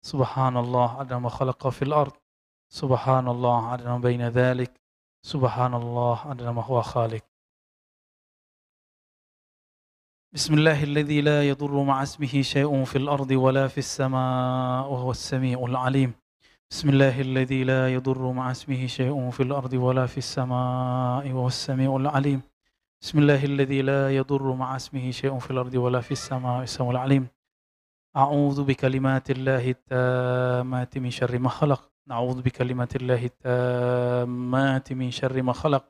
Subhanallah adada ma khalaqa fil ard. Subhanallah adada ma baina dhalik. Subhanallah adada ma huwa khaliq. Bismillahilladzi la yadurru ma'a ismihi syai'un fil ardi wala fis sama' wa huwas sami'ul alim. Bismillahilladzi la yadurru ma'a ismihi syai'un fil ardi wala fis sama'i wa huwas sami'ul alim. Bismillahilladzi la yadurru ma'a ismihi syai'un fil ardi wala fis sama'i was sami'ul alim. A'udzu bikalimatillahi tammati min syarri ma khalaq. Na'udzu bikalimatillahi tammati min syarri ma khalaq.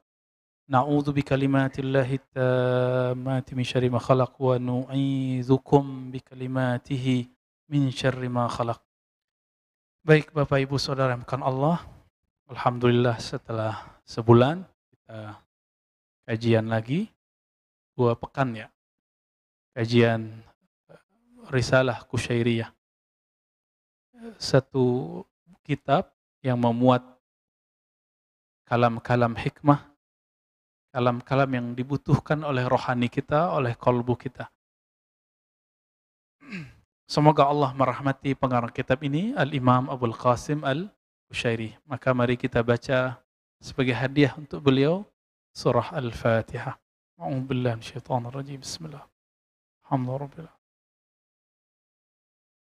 Na'udzu bikalimatillahi tammati min syarri ma khalaq wa nu'idzukum bikalimatihi min syarri ma khalaq. Baik Bapak Ibu Saudara yang bukan Allah, alhamdulillah setelah sebulan kita kajian lagi, 2 pekan ya. Kajian Risalah Kusyairiyah. Satu kitab yang memuat kalam-kalam hikmah, kalam-kalam yang dibutuhkan oleh rohani kita, oleh kolbu kita. Semoga Allah merahmati pengarang kitab ini, Al-Imam Abul Qasim Al-Kusyairi. Maka mari kita baca sebagai hadiah untuk beliau surah Al-Fatihah. A'udzubillahi minasyaitonir rajim. Bismillah. Alhamdulillah.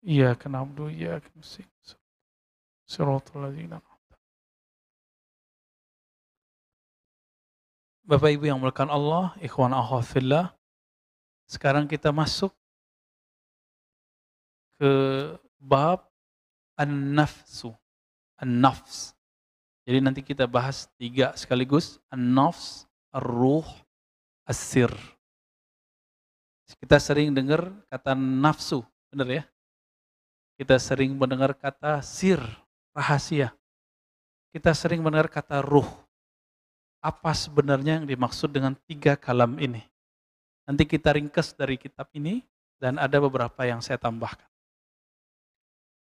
Iyyaka na'budu wa iyyaka nasta'in. Shiratal ladzina an'amta 'alaihim. Bapak Ibu yang dimuliakan Allah, ikhwan akhwat fillah. Sekarang kita masuk ke bab an-nafsu. An-nafs. Jadi nanti kita bahas 3 sekaligus, an-nafs, ar-ruh, as-sir. Kita sering dengar kata nafsu, benar ya? Kita sering mendengar kata sir, rahasia. Kita sering mendengar kata ruh. Apa sebenarnya yang dimaksud dengan 3 kalam ini? Nanti kita ringkas dari kitab ini dan ada beberapa yang saya tambahkan.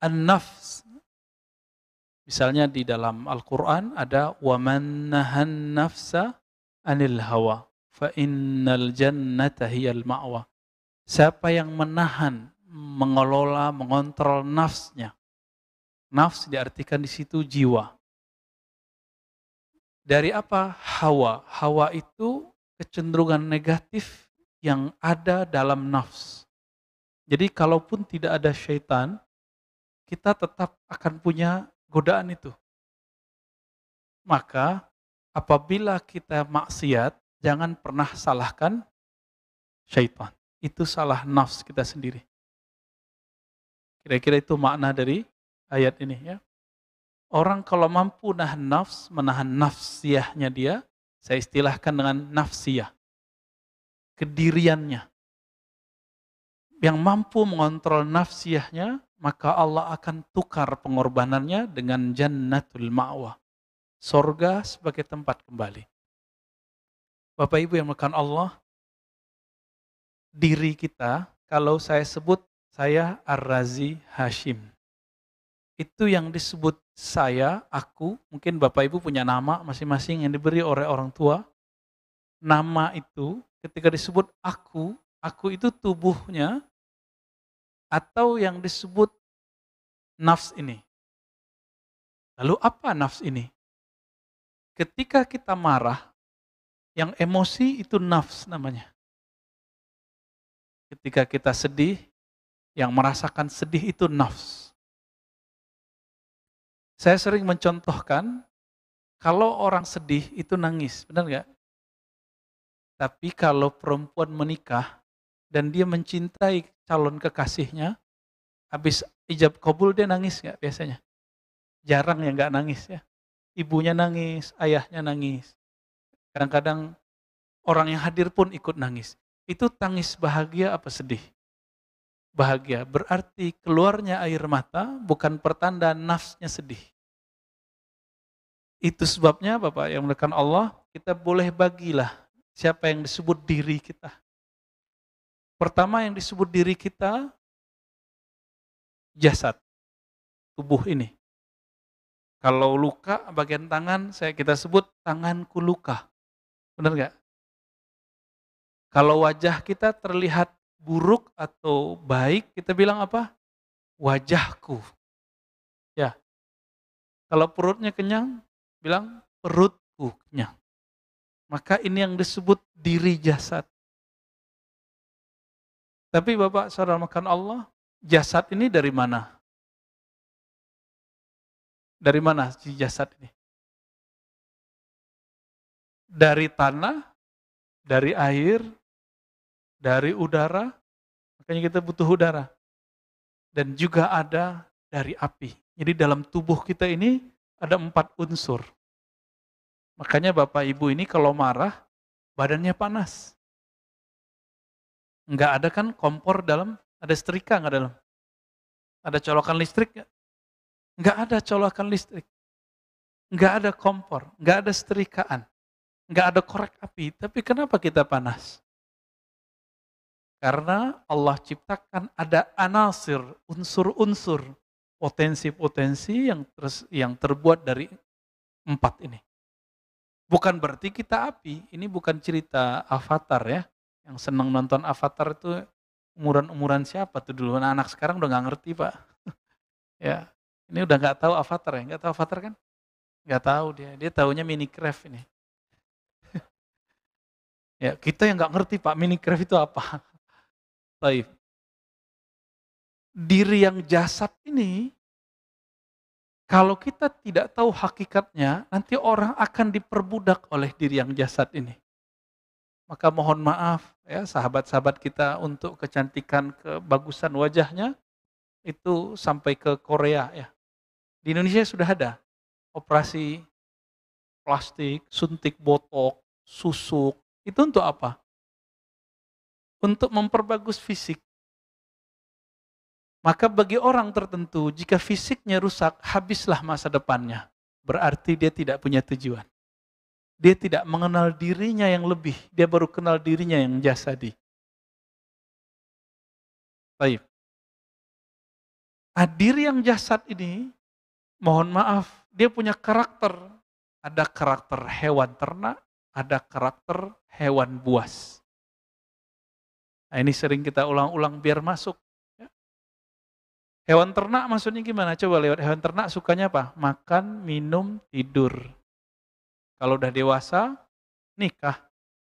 An-nafs. Misalnya di dalam Al-Quran ada وَمَنْ نَهَا النَّفْسَ عَنِ الْهَوَى فَإِنَّ الْجَنَّةَ هِيَ الْمَأْوَى. Siapa yang menahan, mengelola, mengontrol nafsnya. Nafs diartikan di situ jiwa. Dari apa? Hawa. Hawa itu kecenderungan negatif yang ada dalam nafs. Jadi kalaupun tidak ada syaitan, kita tetap akan punya godaan itu. Maka apabila kita maksiat, jangan pernah salahkan syaitan. Itu salah nafs kita sendiri. Kira-kira itu makna dari ayat ini ya. Orang kalau mampu menahan nafsiyahnya dia, saya istilahkan dengan nafsiyah. Kediriannya. Yang mampu mengontrol nafsiyahnya, maka Allah akan tukar pengorbanannya dengan jannatul ma'wa. Sorga sebagai tempat kembali. Bapak Ibu yang dimuliakan Allah, diri kita, kalau saya sebut saya Ar-Razi Hashim. Itu yang disebut saya, aku, mungkin Bapak Ibu punya nama masing-masing yang diberi oleh orang tua. Nama itu ketika disebut aku itu tubuhnya atau yang disebut nafs ini. Lalu apa nafs ini? Ketika kita marah, yang emosi itu nafs namanya. Ketika kita sedih, yang merasakan sedih itu nafs. Saya sering mencontohkan, kalau orang sedih itu nangis, benar nggak? Tapi kalau perempuan menikah dan dia mencintai calon kekasihnya, habis ijab kabul dia nangis nggak biasanya? Jarang yang nggak nangis ya. Ibunya nangis, ayahnya nangis. Kadang-kadang orang yang hadir pun ikut nangis. Itu tangis bahagia apa sedih? Bahagia, berarti keluarnya air mata bukan pertanda nafsnya sedih. Itu sebabnya Bapak yang dimuliakan Allah, kita boleh bagilah siapa yang disebut diri kita. Pertama yang disebut diri kita, jasad, tubuh ini. Kalau luka bagian tangan, kita sebut tanganku luka. Benar nggak? Kalau wajah kita terlihat buruk atau baik, kita bilang apa? Wajahku. Ya, kalau perutnya kenyang, bilang perutku kenyang. Maka ini yang disebut diri jasad. Tapi Bapak saudara makan Allah, jasad ini dari mana? Dari mana si jasad ini? Dari tanah, dari air, dari udara, makanya kita butuh udara. Dan juga ada dari api. Jadi dalam tubuh kita ini ada 4 unsur. Makanya Bapak Ibu ini kalau marah, badannya panas. Enggak ada kan kompor dalam, ada setrika enggak dalam? Ada colokan listrik enggak? Enggak ada colokan listrik. Enggak ada kompor, enggak ada setrikaan. Enggak ada korek api. Tapi kenapa kita panas? Karena Allah ciptakan ada anasir, unsur-unsur, potensi-potensi yang terbuat dari 4 ini. Bukan berarti kita api, ini bukan cerita Avatar ya. Yang senang nonton Avatar itu umuran-umuran siapa tuh dulu. Anak sekarang udah nggak ngerti Pak. Ya, ini udah nggak tahu Avatar ya, nggak tahu Avatar kan? Nggak tahu dia taunya Minecraft ini. Ya, kita yang nggak ngerti Pak, Minecraft itu apa? Baik. Diri yang jasad ini, kalau kita tidak tahu hakikatnya, nanti orang akan diperbudak oleh diri yang jasad ini. Maka mohon maaf ya sahabat-sahabat kita untuk kecantikan, kebagusan wajahnya, itu sampai ke Korea ya. Di Indonesia sudah ada operasi plastik, suntik botok, susuk. Itu untuk apa? Untuk memperbagus fisik. Maka bagi orang tertentu, jika fisiknya rusak, habislah masa depannya. Berarti dia tidak punya tujuan. Dia tidak mengenal dirinya yang lebih, dia baru kenal dirinya yang jasadi. Baik. Diri yang jasad ini, mohon maaf, dia punya karakter. Ada karakter hewan ternak, ada karakter hewan buas. Nah ini sering kita ulang-ulang biar masuk. Hewan ternak maksudnya gimana? Coba lewat hewan ternak sukanya apa? Makan, minum, tidur. Kalau udah dewasa, nikah.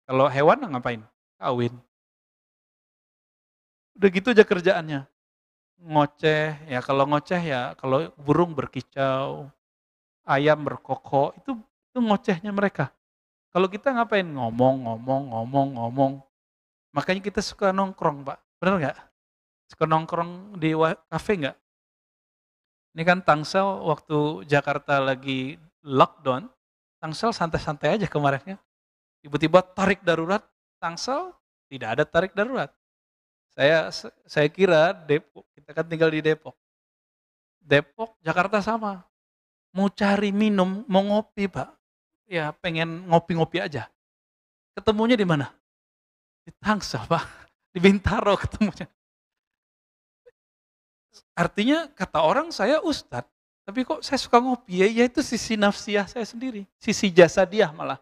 Kalau hewan ngapain? Kawin. Udah gitu aja kerjaannya. Ngoceh, ya kalau ngoceh ya, kalau burung berkicau, ayam berkokok, itu ngocehnya mereka. Kalau kita ngapain? Ngomong, ngomong, ngomong, ngomong. Makanya kita suka nongkrong, Pak. Bener nggak? Suka nongkrong di kafe nggak? Ini kan Tangsel waktu Jakarta lagi lockdown, Tangsel santai-santai aja kemarin ya. Tiba-tiba tarik darurat, Tangsel tidak ada tarik darurat. Saya kira Depok, kita kan tinggal di Depok. Depok, Jakarta sama. Mau cari minum, mau ngopi Pak. Ya pengen ngopi-ngopi aja. Ketemunya di mana? Di Tangsel Pak. Di Bintaro ketemunya. Artinya kata orang saya ustadz, tapi kok saya suka ngopi ya, itu sisi nafsiyah saya sendiri. Sisi jasadiah malah.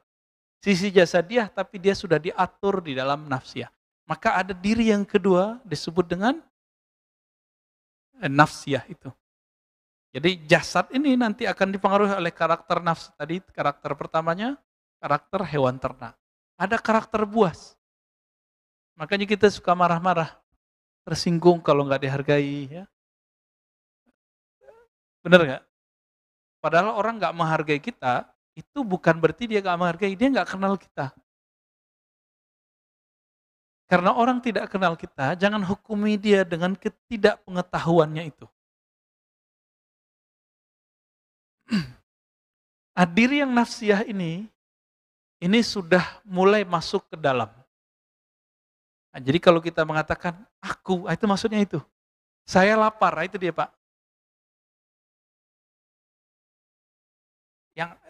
Sisi jasadiah tapi dia sudah diatur di dalam nafsiyah. Maka ada diri yang kedua disebut dengan nafsiyah itu. Jadi jasad ini nanti akan dipengaruhi oleh karakter nafsu tadi, karakter pertamanya, karakter hewan ternak. Ada karakter buas. Makanya kita suka marah-marah, tersinggung kalau nggak dihargai. Ya. Bener nggak? Padahal orang nggak menghargai kita, itu bukan berarti dia nggak menghargai, dia nggak kenal kita. Karena orang tidak kenal kita, jangan hukumi dia dengan ketidakpengetahuannya itu. Diri yang nafsiyah ini sudah mulai masuk ke dalam. Nah, jadi kalau kita mengatakan aku, itu maksudnya itu. Saya lapar, itu dia Pak.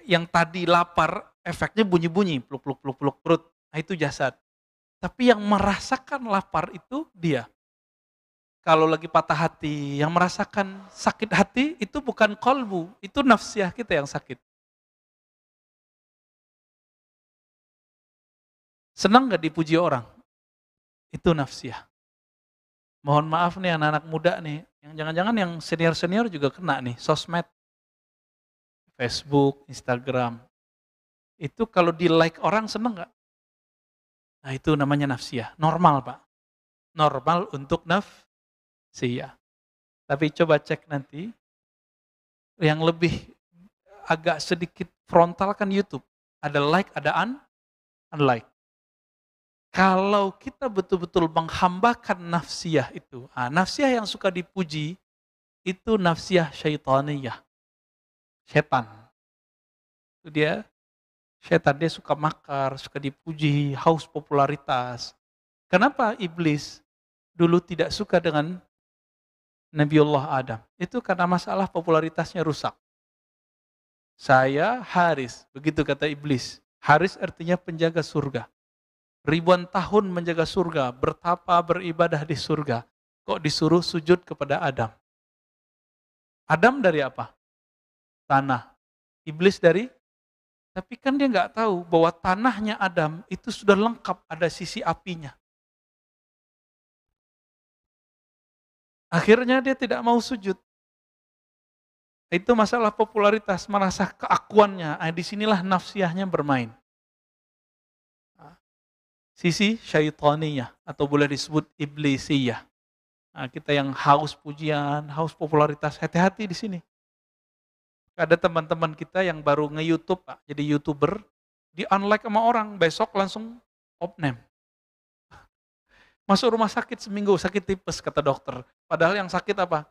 Yang tadi lapar, efeknya bunyi-bunyi, pluk-pluk perut. Nah, itu jasad. Tapi yang merasakan lapar itu dia. Kalau lagi patah hati, yang merasakan sakit hati itu bukan kolbu, itu nafsiyah kita yang sakit. Senang gak dipuji orang? Itu nafsiyah. Mohon maaf nih anak-anak muda nih, yang jangan-jangan yang senior-senior juga kena nih, sosmed, Facebook, Instagram. Itu kalau di-like orang seneng nggak? Nah itu namanya nafsiyah, normal Pak. Normal untuk nafsiyah. Tapi coba cek nanti, yang lebih agak sedikit frontal kan YouTube. Ada like, ada unlike. Kalau kita betul-betul menghambakan nafsiyah itu, nafsiyah yang suka dipuji, itu nafsiyah syaitaniyah. Setan. Itu dia, setan dia suka makar, suka dipuji, haus popularitas. Kenapa iblis dulu tidak suka dengan Nabiullah Adam? Itu karena masalah popularitasnya rusak. Saya Haris, begitu kata iblis. Haris artinya penjaga surga. Ribuan tahun menjaga surga, bertapa, beribadah di surga. Kok disuruh sujud kepada Adam? Adam dari apa? Tanah. Iblis dari? Tapi kan dia nggak tahu bahwa tanahnya Adam itu sudah lengkap, ada sisi apinya. Akhirnya dia tidak mau sujud. Itu masalah popularitas, merasa keakuannya. Disinilah nafsiyahnya bermain. Sisi syaitaniyah atau boleh disebut iblisiyah. Kita yang haus pujian, haus popularitas, hati-hati di sini. Ada teman-teman kita yang baru nge-YouTube, Pak, jadi YouTuber, di-unlike sama orang, besok langsung opname. Masuk rumah sakit seminggu, sakit tipes kata dokter. Padahal yang sakit apa?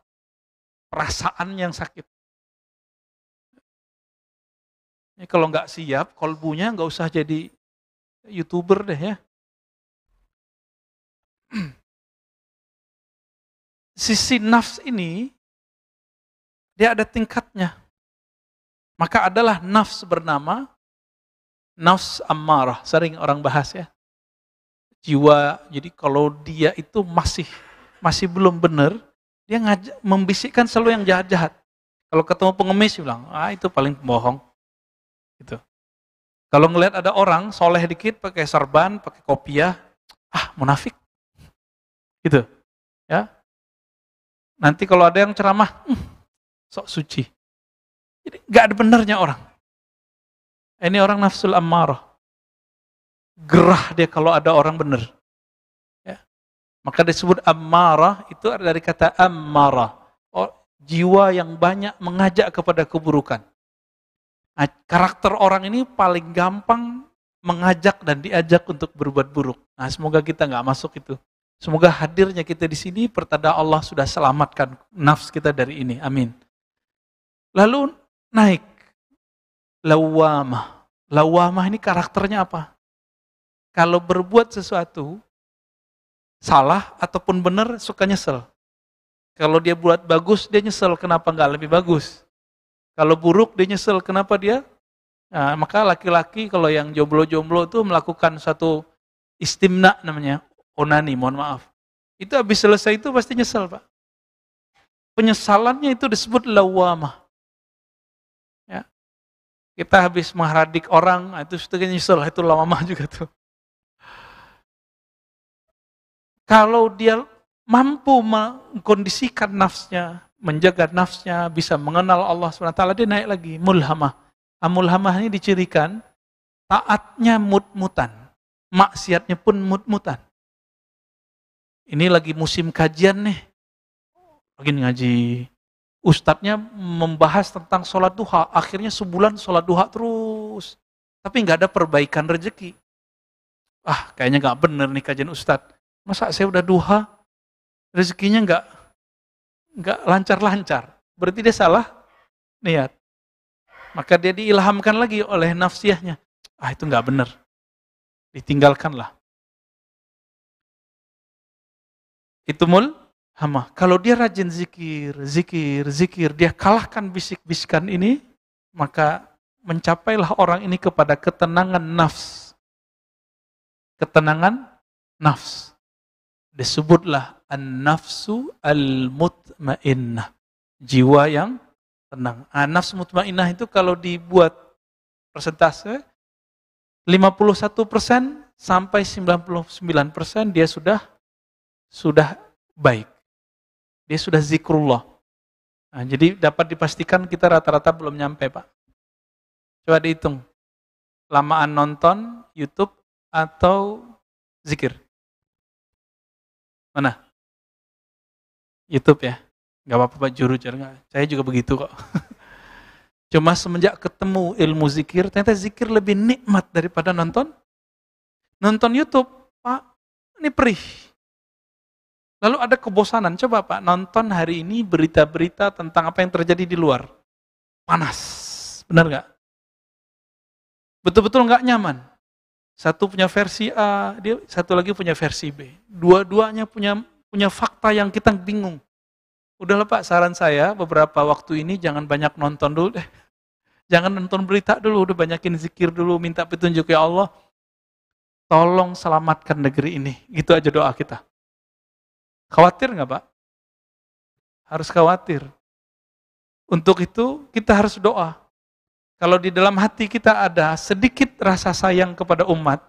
Perasaan yang sakit. Ini kalau nggak siap, kolbunya nggak usah jadi YouTuber deh ya. Sisi nafs ini, dia ada tingkatnya. Maka adalah nafs bernama nafs ammarah. Sering orang bahas ya. Jiwa, jadi kalau dia itu masih belum benar, dia membisikkan selalu yang jahat-jahat. Kalau ketemu pengemis, dia bilang, itu paling pembohong. Gitu. Kalau ngelihat ada orang soleh dikit, pakai serban, pakai kopiah, munafik. Gitu. Ya. Nanti kalau ada yang ceramah, sok suci. Jadi gak ada benernya orang. Ini orang nafsul ammarah. Gerah dia kalau ada orang benar. Ya. Maka disebut ammarah itu dari kata ammarah. Jiwa yang banyak mengajak kepada keburukan. Karakter orang ini paling gampang mengajak dan diajak untuk berbuat buruk. Semoga kita gak masuk itu. Semoga hadirnya kita di sini pertanda Allah sudah selamatkan nafs kita dari ini. Amin. Lalu naik lawamah. Lawamah ini karakternya apa? Kalau berbuat sesuatu salah ataupun benar suka nyesel. Kalau dia buat bagus dia nyesel kenapa nggak lebih bagus. Kalau buruk dia nyesel kenapa dia. Maka laki-laki kalau yang jomblo-jomblo itu melakukan satu istimna namanya. Onani, mohon maaf. Itu habis selesai itu pasti nyesel, Pak. Penyesalannya itu disebut lawamah. Ya. Kita habis mengharadik orang, itu sudah nyesel, itu lawamah juga tuh. Kalau dia mampu mengkondisikan nafsnya, menjaga nafsnya, bisa mengenal Allah SWT, dia naik lagi, mulhamah. Mulhamah ini dicirikan, taatnya mut-mutan, maksiatnya pun mut-mutan. Ini lagi musim kajian nih, lagi ngaji. Ustadznya membahas tentang sholat duha, akhirnya sebulan sholat duha terus. Tapi nggak ada perbaikan rezeki. Kayaknya nggak bener nih kajian ustadz. Masa saya udah duha, rezekinya nggak lancar-lancar. Berarti dia salah niat. Maka dia diilhamkan lagi oleh nafsiyahnya. Itu nggak bener. Ditinggalkanlah. Itu mulhamah. Kalau dia rajin zikir, dia kalahkan bisik-bisikan ini, maka mencapailah orang ini kepada ketenangan nafs. Ketenangan nafs. Disebutlah an-nafsu al-mutmainnah. Jiwa yang tenang. Nafsu mutmainnah itu kalau dibuat persentase, 51% sampai 99% dia sudah baik. Dia sudah zikrullah. Nah, jadi dapat dipastikan kita rata-rata belum nyampe, Pak. Coba dihitung. Lamaan nonton YouTube atau zikir? Mana? YouTube ya? Gak apa-apa Pak, juru. Saya juga begitu kok. Cuma semenjak ketemu ilmu zikir, ternyata zikir lebih nikmat daripada nonton YouTube. Pak, ini perih. Lalu ada kebosanan. Coba Pak, nonton hari ini berita-berita tentang apa yang terjadi di luar. Panas. Benar nggak? Betul-betul nggak nyaman. Satu punya versi A, dia satu lagi punya versi B. Dua-duanya punya fakta yang kita bingung. Udahlah Pak, saran saya beberapa waktu ini jangan banyak nonton dulu deh. Jangan nonton berita dulu, udah banyakin zikir dulu, minta petunjuk ya Allah. Tolong selamatkan negeri ini. Gitu aja doa kita. Khawatir nggak Pak? Harus khawatir. Untuk itu kita harus doa. Kalau di dalam hati kita ada sedikit rasa sayang kepada umat,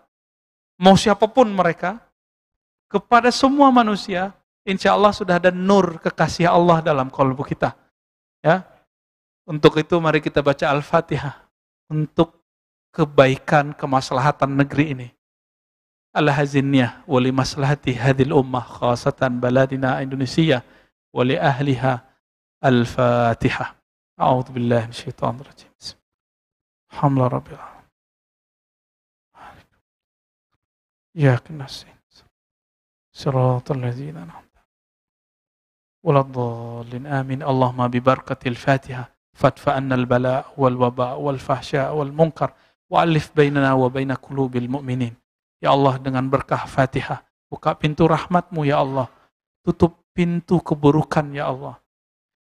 mau siapapun mereka, kepada semua manusia, insya Allah sudah ada nur kekasih Allah dalam kalbu kita. Ya, untuk itu mari kita baca Al-Fatihah untuk kebaikan kemaslahatan negeri ini. Al-hazinniyah wali maslahati hadhil ummah khasatan baladina Indonesia wali ahliha Al-Fatihah. A'udzu billahi minasyaitonir rajim. Alhamdulillah rabbil alamin. Ya nasta'in. Shiratal ladzina an'amta 'alaihim waladdallin. Amin. Allahumma bi barakatil Fatihah fadfa'anna al-bala' wal waba' wal fahsya' wal munkar wa'alif bainana wa baina qulubil mu'minin. Ya Allah, dengan berkah Fatihah, buka pintu rahmat-Mu ya Allah. Tutup pintu keburukan ya Allah.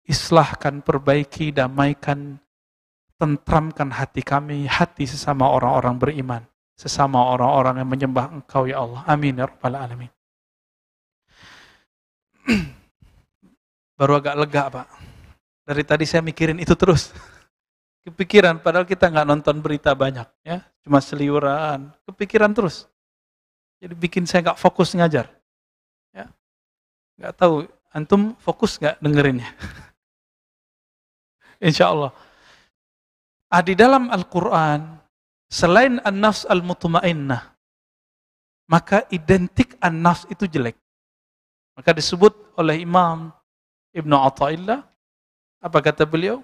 Islahkan, perbaiki, damaikan, tentramkan hati kami, hati sesama orang-orang beriman, sesama orang-orang yang menyembah Engkau ya Allah. Amin ya rabbal alamin. Baru agak lega Pak. Dari tadi saya mikirin itu terus. Kepikiran, padahal kita nggak nonton berita banyak ya, cuma seliuran, kepikiran terus. Jadi bikin saya nggak fokus ngajar. Ya. Nggak tahu, antum fokus nggak dengerinnya? Insya Allah. Di dalam Al-Quran, selain an-nafs al-mutmainnah, maka identik an-nafs itu jelek. Maka disebut oleh Imam Ibnu Athaillah, apa kata beliau?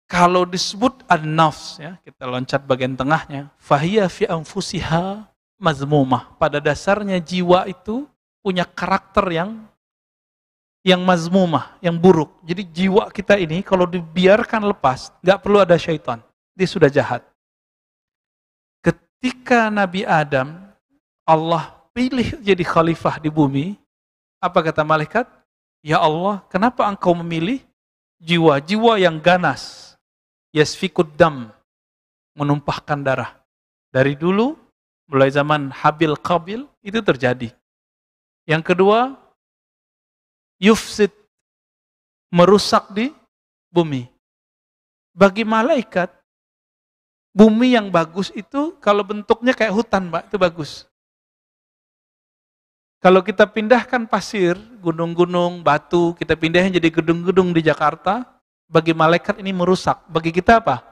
Kalau disebut an-nafs, ya, kita loncat bagian tengahnya, fahiya fi anfusiha mazmumah. Pada dasarnya jiwa itu punya karakter yang mazmumah, yang buruk. Jadi jiwa kita ini kalau dibiarkan lepas, nggak perlu ada syaitan. Dia sudah jahat. Ketika Nabi Adam, Allah pilih jadi khalifah di bumi, apa kata malaikat? Ya Allah, kenapa engkau memilih jiwa-jiwa yang ganas? Yasfikud dam, menumpahkan darah. Dari dulu, mulai zaman Habil Qabil, itu terjadi. Yang kedua, yufsid, merusak di bumi. Bagi malaikat, bumi yang bagus itu, kalau bentuknya kayak hutan, Mbak, itu bagus. Kalau kita pindahkan pasir, gunung-gunung, batu, kita pindahin jadi gedung-gedung di Jakarta, bagi malaikat ini merusak. Bagi kita apa?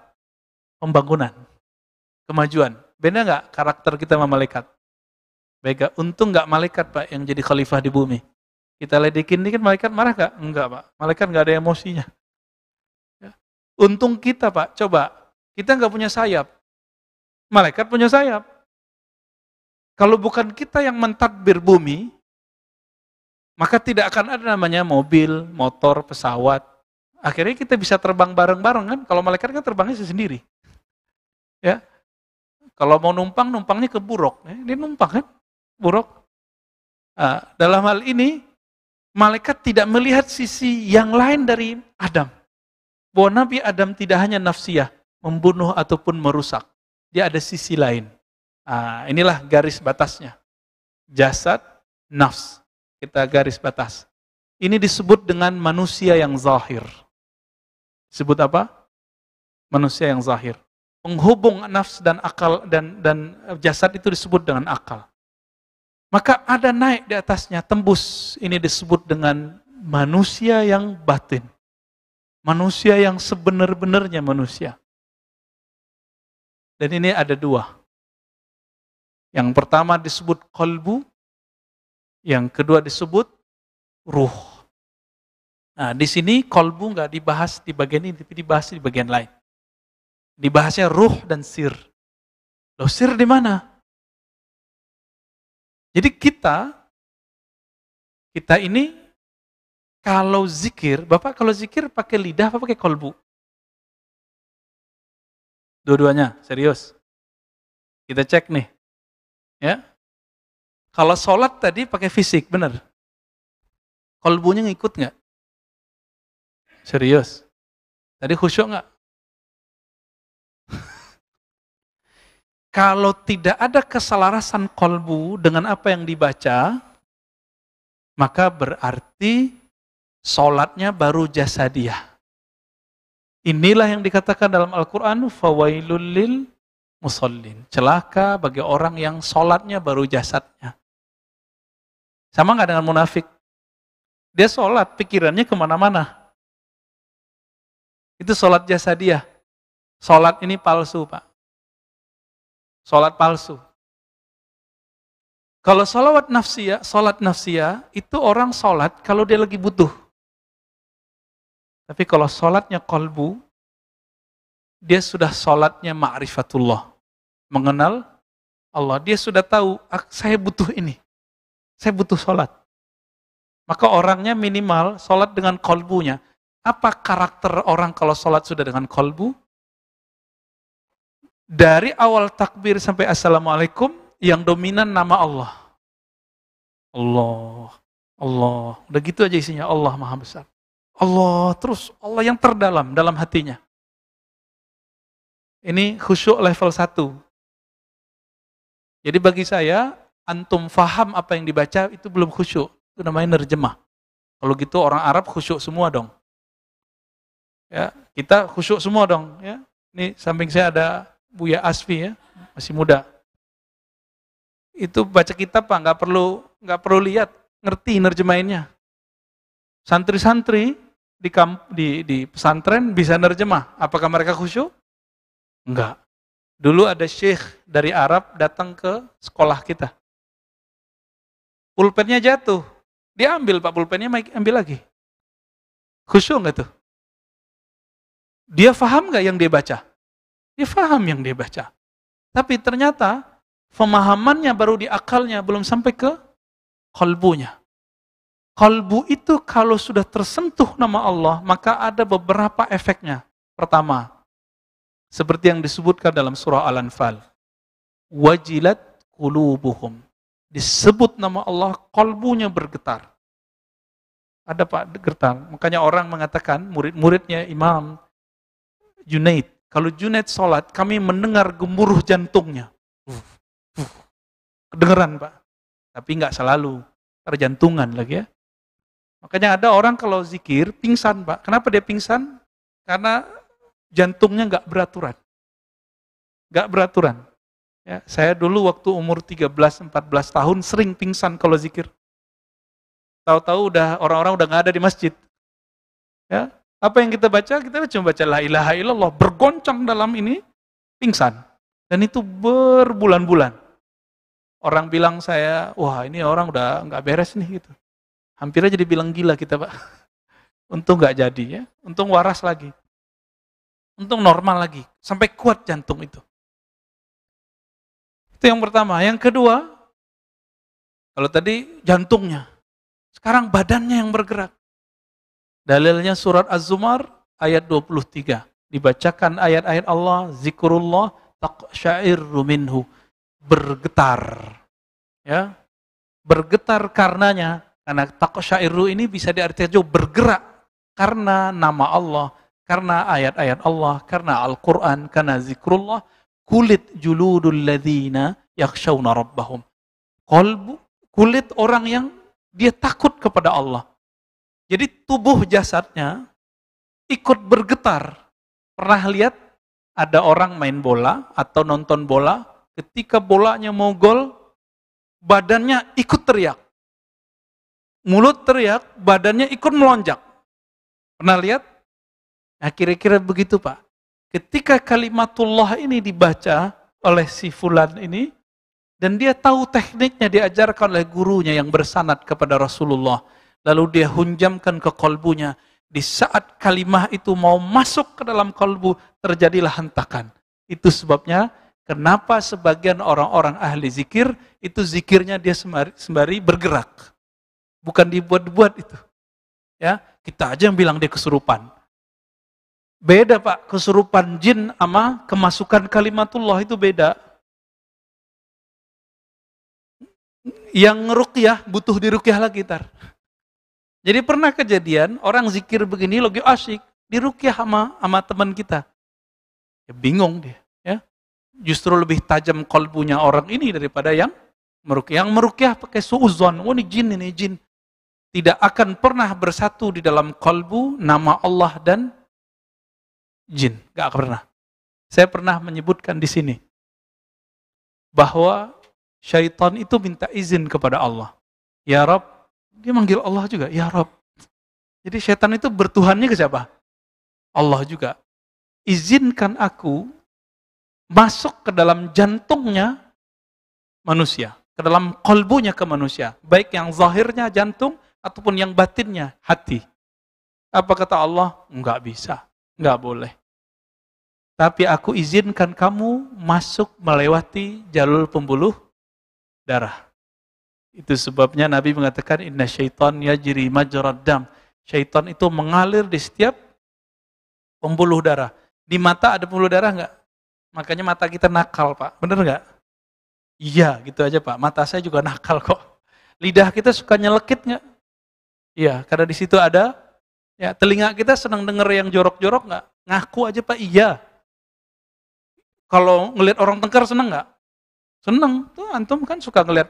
Pembangunan, kemajuan. Beda nggak karakter kita sama malaikat? Baik, untung nggak malaikat Pak yang jadi khalifah di bumi. Kita ledekin dikit, malaikat marah nggak? Enggak Pak, malaikat nggak ada emosinya. Ya. Untung kita Pak, coba, kita nggak punya sayap. Malaikat punya sayap. Kalau bukan kita yang mentadbir bumi, maka tidak akan ada namanya mobil, motor, pesawat. Akhirnya kita bisa terbang bareng-bareng kan? Kalau malaikat kan terbangnya sendiri. Ya. Kalau mau numpang, numpangnya ke buruk. Dia numpang kan? Buruk. Nah, dalam hal ini, malaikat tidak melihat sisi yang lain dari Adam. Bahwa Nabi Adam tidak hanya nafsiyah, membunuh ataupun merusak. Dia ada sisi lain. Nah, inilah garis batasnya. Jasad, nafs. Kita garis batas. Ini disebut dengan manusia yang zahir. Disebut apa? Manusia yang zahir. Penghubung nafs dan akal dan jasad itu disebut dengan akal. Maka ada naik di atasnya, tembus. Ini disebut dengan manusia yang batin. Manusia yang sebenar-benarnya manusia. Dan ini ada dua. Yang pertama disebut qalbu, yang kedua disebut ruh. Nah, di sini qalbu nggak dibahas di bagian ini, tapi dibahas di bagian lain. Dibahasnya ruh dan sir. Loh, sir di mana? Jadi kita ini kalau zikir, Bapak kalau zikir pakai lidah apa pakai kolbu? Dua-duanya, serius. Kita cek nih. Ya. Kalau sholat tadi pakai fisik, benar? Kolbunya ngikut nggak? Serius. Tadi khusyuk nggak? Kalau tidak ada keselarasan kolbu dengan apa yang dibaca, maka berarti sholatnya baru jasadiyah. Inilah yang dikatakan dalam Al-Quran, fawailul lil musallin. Celaka bagi orang yang sholatnya baru jasadnya. Sama nggak dengan munafik? Dia sholat, pikirannya kemana-mana. Itu sholat jasadiyah. Sholat ini palsu, Pak. Sholat palsu. Kalau sholat nafsiyah itu orang sholat kalau dia lagi butuh. Tapi kalau sholatnya kolbu, dia sudah sholatnya ma'rifatullah. Mengenal Allah. Dia sudah tahu, saya butuh ini. Saya butuh sholat. Maka orangnya minimal sholat dengan kolbunya. Apa karakter orang kalau sholat sudah dengan kolbu? Dari awal takbir sampai assalamualaikum, yang dominan nama Allah. Allah, Allah. Udah gitu aja isinya, Allah Maha Besar. Allah, terus Allah yang terdalam dalam hatinya. Ini khusyuk level 1. Jadi bagi saya, antum faham apa yang dibaca itu belum khusyuk. Itu namanya nerjemah. Kalau gitu orang Arab khusyuk semua dong. Ya, kita khusyuk semua dong. Ya, ini samping saya ada Buya Asfi ya, masih muda. Itu baca kitab Pak, nggak perlu lihat, ngerti nerjemahinnya. Santri-santri di pesantren bisa nerjemah. Apakah mereka khusyuk? Enggak. Dulu ada syekh dari Arab datang ke sekolah kita. Pulpennya jatuh. Dia ambil Pak pulpennya, ambil lagi. Khusyuk nggak tuh? Dia paham nggak yang dia baca? Dia paham yang dia baca. Tapi ternyata pemahamannya baru di akalnya, belum sampai ke kalbunya. Kalbu itu kalau sudah tersentuh nama Allah, maka ada beberapa efeknya. Pertama, seperti yang disebutkan dalam surah Al-Anfal. Wajilat qulubuhum. Disebut nama Allah, kalbunya bergetar. Ada Pak, getar. Makanya orang mengatakan, murid-muridnya Imam Junaid, kalau Junaid sholat, kami mendengar gemuruh jantungnya. Kedengeran Pak. Tapi nggak selalu. Terjantungan lagi ya. Makanya ada orang kalau zikir, pingsan Pak. Kenapa dia pingsan? Karena jantungnya nggak beraturan. Nggak beraturan. Ya, saya dulu waktu umur 13-14 tahun sering pingsan kalau zikir. Tahu-tahu orang-orang udah nggak ada di masjid. Ya, apa yang kita baca? Kita cuma baca la ilaha illallah, bergoncang dalam ini, pingsan. Dan itu berbulan-bulan. Orang bilang saya, wah ini orang udah nggak beres nih gitu. Hampir aja dibilang gila kita Pak. Untung nggak jadi ya, untung waras lagi. Untung normal lagi, sampai kuat jantung itu. Itu yang pertama. Yang kedua, kalau tadi jantungnya, sekarang badannya yang bergerak. Dalilnya surat Az-Zumar ayat 23. Dibacakan ayat-ayat Allah, zikrullah taqsya'irru minhu. Bergetar. Ya. Bergetar karenanya, karena taqsya'irru ini bisa diartikan juga bergerak karena nama Allah, karena ayat-ayat Allah, karena Al-Qur'an, karena zikrullah, kulit juludul ladzina yakhshawna rabbahum. Kulit orang yang dia takut kepada Allah. Jadi tubuh jasadnya ikut bergetar. Pernah lihat ada orang main bola atau nonton bola, ketika bolanya mau gol, badannya ikut teriak. Mulut teriak, badannya ikut melonjak. Pernah lihat? Nah, kira-kira begitu, Pak. Ketika kalimatullah ini dibaca oleh si fulan ini, dan dia tahu tekniknya diajarkan oleh gurunya yang bersanad kepada Rasulullah. Lalu dia hunjamkan ke kolbunya. Di saat kalimah itu mau masuk ke dalam kolbu, terjadilah hentakan. Itu sebabnya kenapa sebagian orang-orang ahli zikir, itu zikirnya dia sembari bergerak. Bukan dibuat-buat itu. Ya, kita aja yang bilang dia kesurupan. Beda Pak, kesurupan jin sama kemasukan kalimatullah itu beda. Yang ngeruqyah butuh diruqyah lagi tar. Jadi pernah kejadian orang zikir begini lagi asyik, diruqyah sama teman kita. Ya, bingung dia, ya. Justru lebih tajam kolbunya orang ini daripada yang meruqyah. Yang meruqyah pakai suuzon, oh ini jin. Tidak akan pernah bersatu di dalam kolbu nama Allah dan jin. Gak pernah. Saya pernah menyebutkan di sini bahwa syaitan itu minta izin kepada Allah. Ya Rabb, dia manggil Allah juga, ya Rabb. Jadi syaitan itu bertuhannya ke siapa? Allah juga. Izinkan aku masuk ke dalam jantungnya manusia, ke dalam kolbunya ke manusia, baik yang zahirnya jantung ataupun yang batinnya hati. Apa kata Allah? Enggak bisa, enggak boleh. Tapi aku izinkan kamu masuk melewati jalur pembuluh darah. Itu sebabnya Nabi mengatakan inna syaitan yajri majrad dam. Syaitan itu mengalir di setiap pembuluh darah. Di mata ada pembuluh darah enggak? Makanya mata kita nakal, Pak. Bener enggak? Iya, gitu aja, Pak. Mata saya juga nakal kok. Lidah kita suka nyelekit enggak? Iya, karena di situ ada, ya telinga kita senang denger yang jorok-jorok nggak? Ngaku aja Pak, iya. Kalau ngelihat orang tengkar senang nggak? Senang. Tuh antum kan suka ngelihat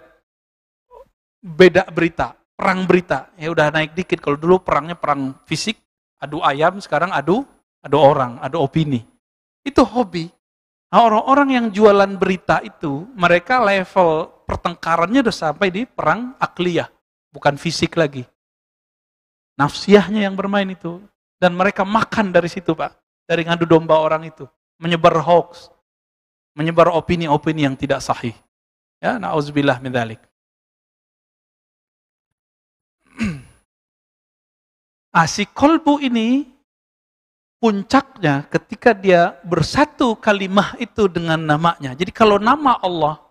beda berita, perang berita. Ya udah naik dikit. Kalau dulu perangnya perang fisik, adu ayam, sekarang adu orang, adu opini. Itu hobi. Nah, orang-orang yang jualan berita itu, mereka level pertengkarannya udah sampai di perang akliyah, bukan fisik lagi. Nafsiyahnya yang bermain itu. Dan mereka makan dari situ Pak. Dari ngadu domba orang itu. Menyebar hoax. Menyebar opini-opini yang tidak sahih. Ya, na'udzubillah min dzalik. Si kolbu ini puncaknya ketika dia bersatu kalimah itu dengan namanya. Jadi kalau nama Allah,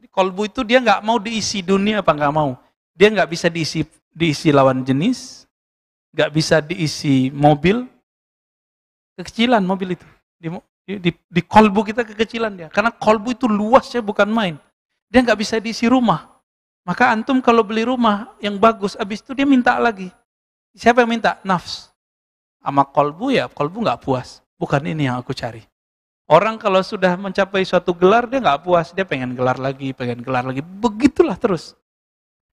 jadi kolbu itu dia nggak mau diisi dunia apa nggak mau. Dia nggak bisa diisi lawan jenis, nggak bisa diisi mobil, kekecilan mobil itu. Di kolbu kita kekecilan dia. Karena kolbu itu luasnya bukan main. Dia nggak bisa diisi rumah. Maka antum kalau beli rumah yang bagus, abis itu dia minta lagi. Siapa yang minta? Nafs. Sama kolbu ya, kolbu nggak puas. Bukan ini yang aku cari. Orang kalau sudah mencapai suatu gelar, dia nggak puas. Dia pengen gelar lagi, pengen gelar lagi. Begitulah terus.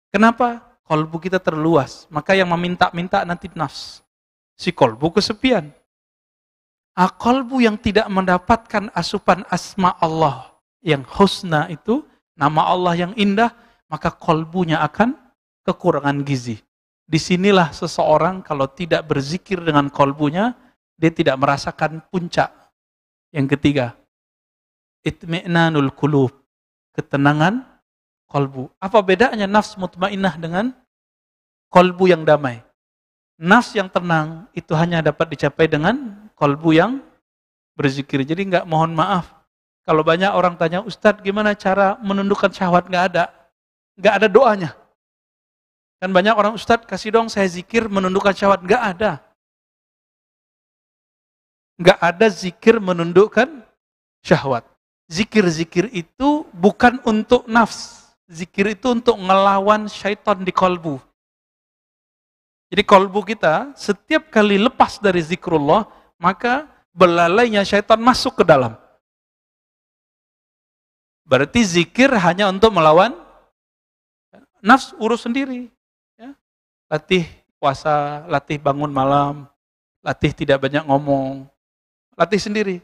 Kenapa? Kolbu kita terluas. Maka yang meminta-minta nanti nafs. Si kolbu kesepian. Kolbu yang tidak mendapatkan asupan asma Allah yang husna itu, nama Allah yang indah, maka kolbunya akan kekurangan gizi. Disinilah seseorang kalau tidak berzikir dengan kolbunya, dia tidak merasakan puncak. Yang ketiga, itmi'nanul qulub, ketenangan kolbu. Apa bedanya nafs mutmainnah dengan kolbu yang damai? Nafs yang tenang itu hanya dapat dicapai dengan kolbu yang berzikir. Jadi enggak, mohon maaf. Kalau banyak orang tanya, Ustadz gimana cara menundukkan syahwat? Enggak ada doanya. Kan banyak orang, Ustadz kasih dong saya zikir menundukkan syahwat. Enggak ada. Enggak ada zikir menundukkan syahwat. Zikir-zikir itu bukan untuk nafs. Zikir itu untuk ngelawan syaitan di kolbu. Jadi kolbu kita setiap kali lepas dari zikrullah, maka belalainya syaitan masuk ke dalam. Berarti zikir hanya untuk melawan nafs, urus sendiri. Ya. Latih puasa, latih bangun malam, latih tidak banyak ngomong, latih sendiri.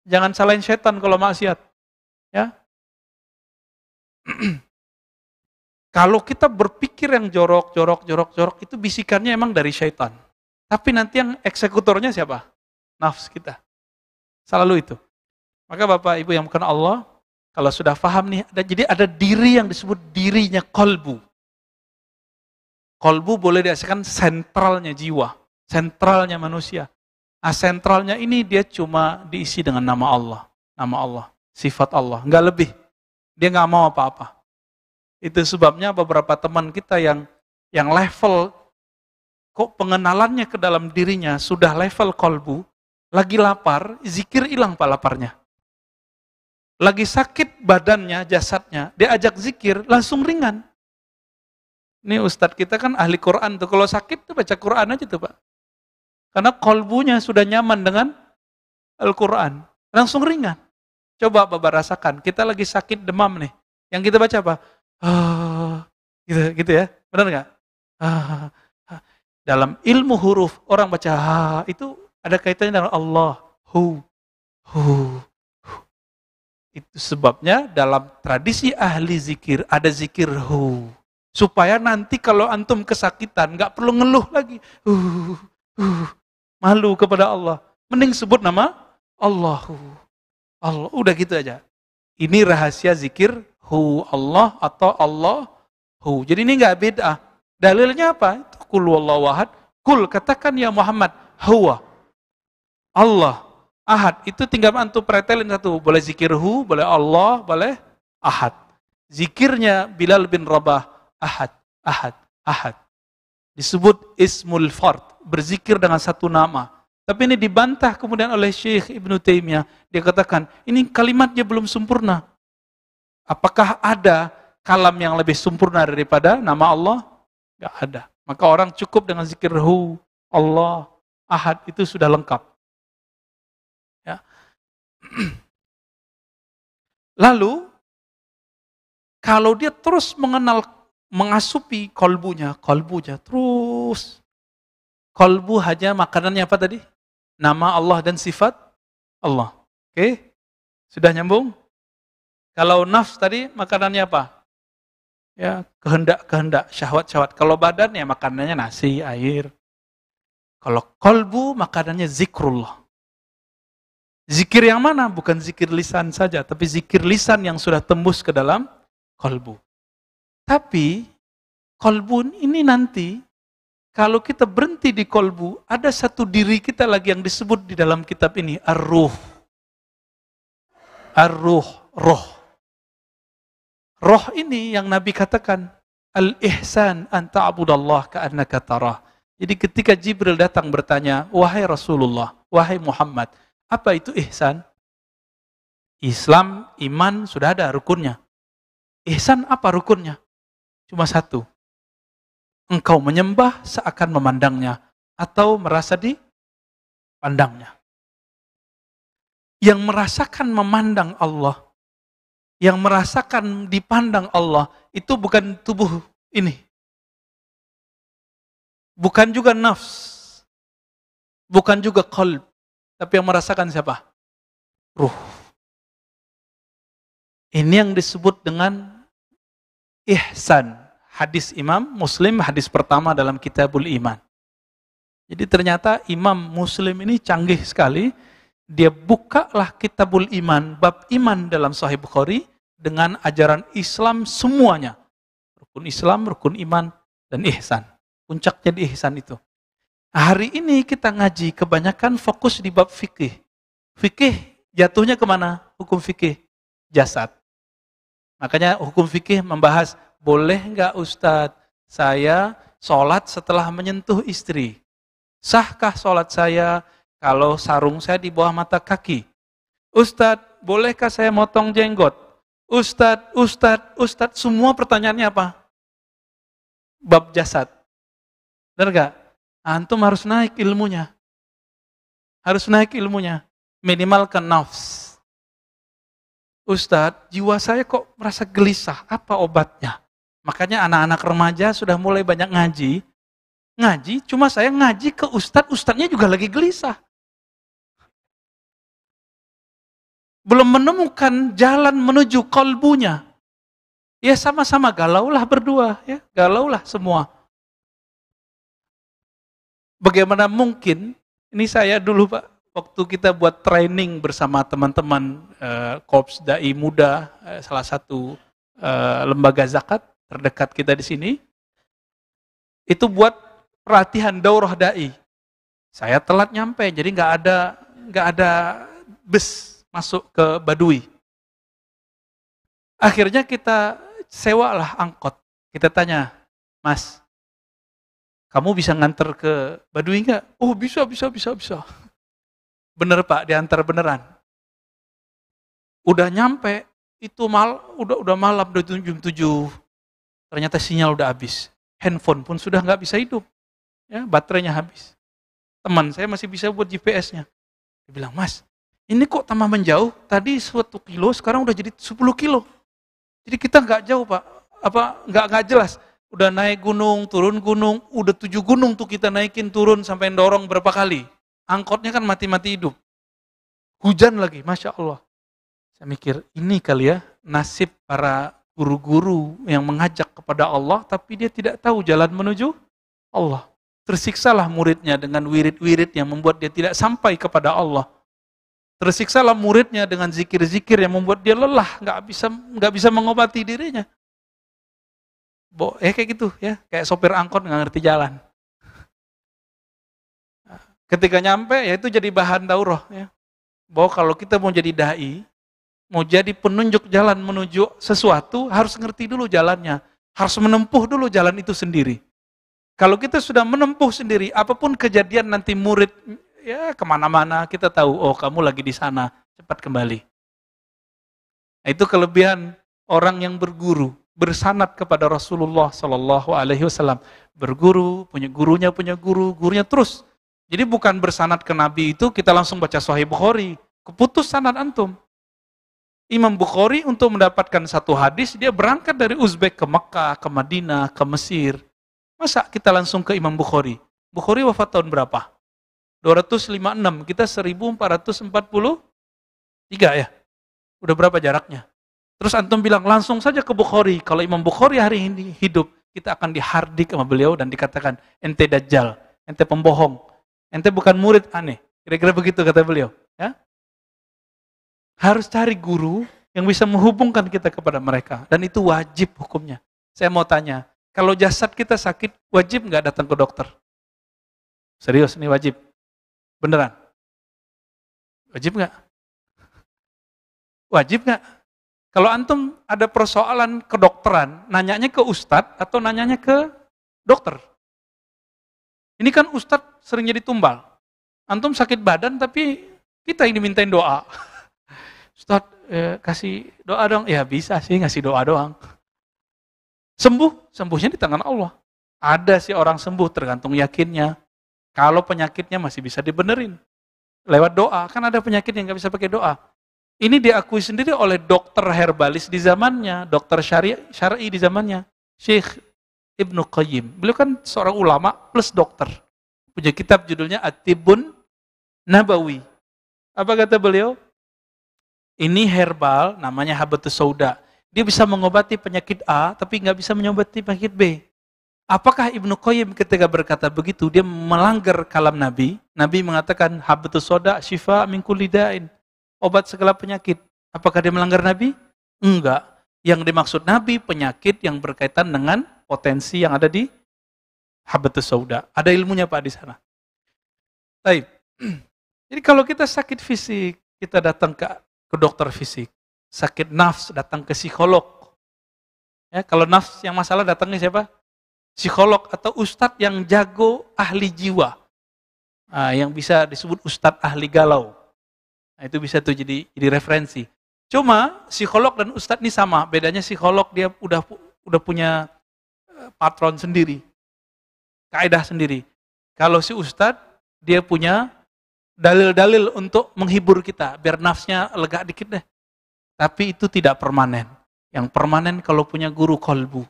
Jangan salahin syaitan kalau maksiat. Ya. Kalau kita berpikir yang jorok, itu bisikannya emang dari syaitan. Tapi nanti yang eksekutornya siapa? Nafs kita. Selalu itu. Maka Bapak Ibu yang bukan Allah, kalau sudah paham nih, jadi ada diri yang disebut dirinya kolbu. Kolbu boleh diartikan sentralnya jiwa, sentralnya manusia. Sentralnya ini dia cuma diisi dengan nama Allah, sifat Allah, nggak lebih. Dia nggak mau apa-apa. Itu sebabnya beberapa teman kita yang level kok pengenalannya ke dalam dirinya sudah level kolbu, lagi lapar, zikir hilang pak laparnya. Lagi sakit badannya, jasadnya, dia ajak zikir, langsung ringan. Ini ustadz kita kan ahli Quran tuh, kalau sakit tuh baca Quran aja tuh pak. Karena kolbunya sudah nyaman dengan Al-Quran, langsung ringan. Coba Bapak rasakan, kita lagi sakit demam nih, yang kita baca apa? Gitu ya, benar nggak? Dalam ilmu huruf orang baca itu ada kaitannya dengan Allah. Itu sebabnya dalam tradisi ahli zikir ada zikir supaya nanti kalau antum kesakitan nggak perlu ngeluh lagi. Malu kepada Allah. Mending sebut nama Allah, udah gitu aja. Ini rahasia zikir Allah atau Allah. Jadi ini nggak beda. Dalilnya apa? Qul huwallahu ahad. Qul, katakan ya Muhammad, huwa Allah ahad. Itu tinggal antum pretelin satu. Boleh zikir boleh Allah, boleh ahad. Zikirnya Bilal bin Rabah, ahad. Disebut ismul fard, berzikir dengan satu nama. Tapi ini dibantah kemudian oleh Syekh Ibnu Taimiyah. Dia katakan, ini kalimatnya belum sempurna. Apakah ada kalam yang lebih sempurna daripada nama Allah? Gak ada. Maka orang cukup dengan zikir Allah, ahad, itu sudah lengkap. Ya. Lalu, kalau dia terus mengasupi kolbunya terus. Kolbu hanya makanannya apa tadi? Nama Allah dan sifat Allah. Oke? Sudah nyambung? Kalau nafs tadi makanannya apa? Ya, kehendak, syahwat. Kalau badan ya makanannya nasi, air. Kalau kolbu makanannya zikrullah. Zikir yang mana? Bukan zikir lisan saja, tapi zikir lisan yang sudah tembus ke dalam kolbu. Tapi kolbu ini nanti kalau kita berhenti di kolbu, ada satu diri kita lagi yang disebut di dalam kitab ini, ar-ruh. Roh. Roh ini yang Nabi katakan, al-ihsan an ta'budallah ka'annaka tarah. Jadi ketika Jibril datang bertanya, wahai Rasulullah, wahai Muhammad, apa itu ihsan? Islam, iman, sudah ada rukunnya. Ihsan apa rukunnya? Cuma satu. Engkau menyembah seakan memandangnya atau merasa dipandangnya. Yang merasakan memandang Allah, yang merasakan dipandang Allah, itu bukan tubuh ini. Bukan juga nafs. Bukan juga qalb. Tapi yang merasakan siapa? Ruh. Ini yang disebut dengan ihsan. Hadis Imam Muslim, hadis pertama dalam Kitabul Iman. Jadi ternyata Imam Muslim ini canggih sekali. Dia bukalah Kitabul Iman, bab iman dalam Sahih Bukhari dengan ajaran Islam semuanya. Rukun Islam, rukun iman, dan ihsan. Puncaknya di ihsan itu. Hari ini kita ngaji kebanyakan fokus di bab fikih. Fikih jatuhnya kemana? Hukum fikih jasad. Makanya hukum fikih membahas, boleh nggak Ustadz saya sholat setelah menyentuh istri? Sahkah sholat saya kalau sarung saya di bawah mata kaki? Ustadz, bolehkah saya motong jenggot? Ustadz, semua pertanyaannya apa? Bab jasad. Benar nggak? Antum harus naik ilmunya. Minimal ke nafs. Ustadz, jiwa saya kok merasa gelisah, apa obatnya? Makanya anak-anak remaja sudah mulai banyak ngaji, cuma saya ngaji ke ustadznya juga lagi gelisah. Belum menemukan jalan menuju kolbunya. Ya sama-sama galaulah berdua, ya galaulah semua. Bagaimana mungkin, ini saya dulu Pak, waktu kita buat training bersama teman-teman Korps Dai Muda, salah satu lembaga zakat terdekat kita di sini, itu buat pelatihan daurah dai. Saya telat nyampe, jadi nggak ada bus masuk ke Baduy. Akhirnya kita sewalah angkot. Kita tanya, Mas, kamu bisa nganter ke Baduy nggak? Oh bisa. Bener Pak, diantar beneran. Udah nyampe, itu udah malam, udah jam 7. Ternyata sinyal udah habis. Handphone pun sudah nggak bisa hidup. Ya, baterainya habis. Teman saya masih bisa buat GPS-nya. Dia bilang, Mas, ini kok tambah menjauh? Tadi 1 kilo, sekarang udah jadi 10 kilo. Jadi kita nggak jauh Pak, nggak jelas. Udah naik gunung, turun gunung, udah 7 gunung tuh kita naikin turun sampai dorong berapa kali. Angkotnya kan mati-mati hidup. Hujan lagi, Masya Allah. Saya mikir, ini kali ya nasib para guru-guru yang mengajak kepada Allah, tapi dia tidak tahu jalan menuju Allah. Tersiksalah muridnya dengan wirid-wirid yang membuat dia tidak sampai kepada Allah. Tersiksalah muridnya dengan zikir-zikir yang membuat dia lelah, nggak bisa mengobati dirinya. Kayak gitu ya, kayak sopir angkot nggak ngerti jalan. Ketika nyampe, ya itu jadi bahan daurah ya. Bahwa kalau kita mau jadi dai, mau jadi penunjuk jalan menuju sesuatu, harus ngerti dulu jalannya, harus menempuh dulu jalan itu sendiri. Kalau kita sudah menempuh sendiri, apapun kejadian nanti murid ya kemana-mana, kita tahu, oh kamu lagi di sana, cepat kembali. Nah, itu kelebihan orang yang berguru, bersanad kepada Rasulullah Sallallahu Alaihi Wasallam. Berguru, punya guru, gurunya terus. Jadi bukan bersanad ke Nabi itu kita langsung baca Sahih Bukhari, keputus sanad antum. Imam Bukhari untuk mendapatkan satu hadis, dia berangkat dari Uzbek ke Mekah, ke Madinah, ke Mesir. Masa kita langsung ke Imam Bukhari? Bukhari wafat tahun berapa? 256, kita 1443 ya? Udah berapa jaraknya? Terus antum bilang langsung saja ke Bukhari. Kalau Imam Bukhari hari ini hidup, kita akan dihardik sama beliau dan dikatakan, ente dajjal, ente pembohong, ente bukan murid aneh. Kira-kira begitu kata beliau. Ya? Harus cari guru yang bisa menghubungkan kita kepada mereka. Dan itu wajib hukumnya. Saya mau tanya, kalau jasad kita sakit, wajib nggak datang ke dokter? Serius, ini wajib. Beneran? Wajib nggak? Wajib nggak? Kalau antum ada persoalan kedokteran, nanyanya ke ustadz atau nanyanya ke dokter? Ini kan ustadz sering jadi tumbal. Antum sakit badan tapi kita yang dimintain doa. Ustadz, kasih doa dong. Ya bisa sih ngasih doa doang. Sembuhnya di tangan Allah. Ada sih orang sembuh tergantung yakinnya. Kalau penyakitnya masih bisa dibenerin. Lewat doa, kan ada penyakit yang nggak bisa pakai doa. Ini diakui sendiri oleh dokter herbalis di zamannya, dokter syar'i di zamannya. Syekh Ibnu Qayyim. Beliau kan seorang ulama plus dokter. Punya kitab judulnya At-Tibbun Nabawi. Apa kata beliau? Ini herbal, namanya Habatus Sauda. Dia bisa mengobati penyakit A, tapi nggak bisa mengobati penyakit B. Apakah Ibnu Qayyim ketika berkata begitu, dia melanggar kalam Nabi? Nabi mengatakan, Habatus Sauda syifa min kulli da'in. Obat segala penyakit. Apakah dia melanggar Nabi? Enggak. Yang dimaksud Nabi, penyakit yang berkaitan dengan potensi yang ada di Habatus Sauda. Ada ilmunya Pak di sana. Baik. Jadi kalau kita sakit fisik, kita datang ke dokter fisik. Sakit nafs, datang ke psikolog. Ya, kalau nafs yang masalah datangnya siapa? Psikolog atau ustadz yang jago ahli jiwa. Nah, yang bisa disebut ustadz ahli galau. Nah, itu bisa tuh jadi referensi. Cuma psikolog dan ustadz ini sama. Bedanya psikolog dia udah punya patron sendiri. Kaidah sendiri. Kalau si ustadz dia punya dalil-dalil untuk menghibur kita. Biar nafsnya lega dikit deh. Tapi itu tidak permanen. Yang permanen kalau punya guru kolbu.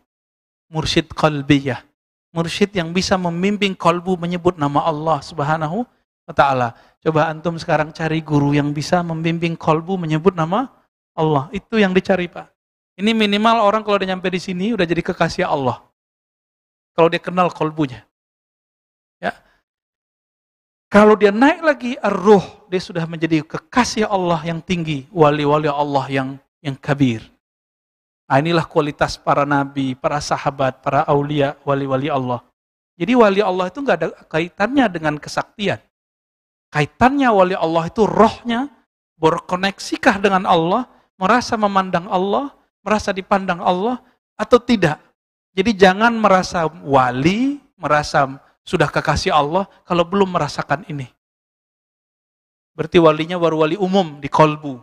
Mursyid qalbiyah. Mursyid yang bisa membimbing kolbu menyebut nama Allah Subhanahu wa ta'ala. Coba antum sekarang cari guru yang bisa membimbing kolbu menyebut nama Allah. Itu yang dicari Pak. Ini minimal orang kalau udah nyampe di sini udah jadi kekasih Allah. Kalau dia kenal kolbunya. Ya. Kalau dia naik lagi ar-ruh, dia sudah menjadi kekasih Allah yang tinggi, wali-wali Allah yang kabir. Nah, inilah kualitas para nabi, para sahabat, para aulia, wali-wali Allah. Jadi wali Allah itu nggak ada kaitannya dengan kesaktian. Kaitannya wali Allah itu rohnya berkoneksikah dengan Allah, merasa memandang Allah, merasa dipandang Allah atau tidak. Jadi jangan merasa wali, merasa sudah kekasih Allah kalau belum merasakan ini. Berarti walinya baru wali umum di kolbu.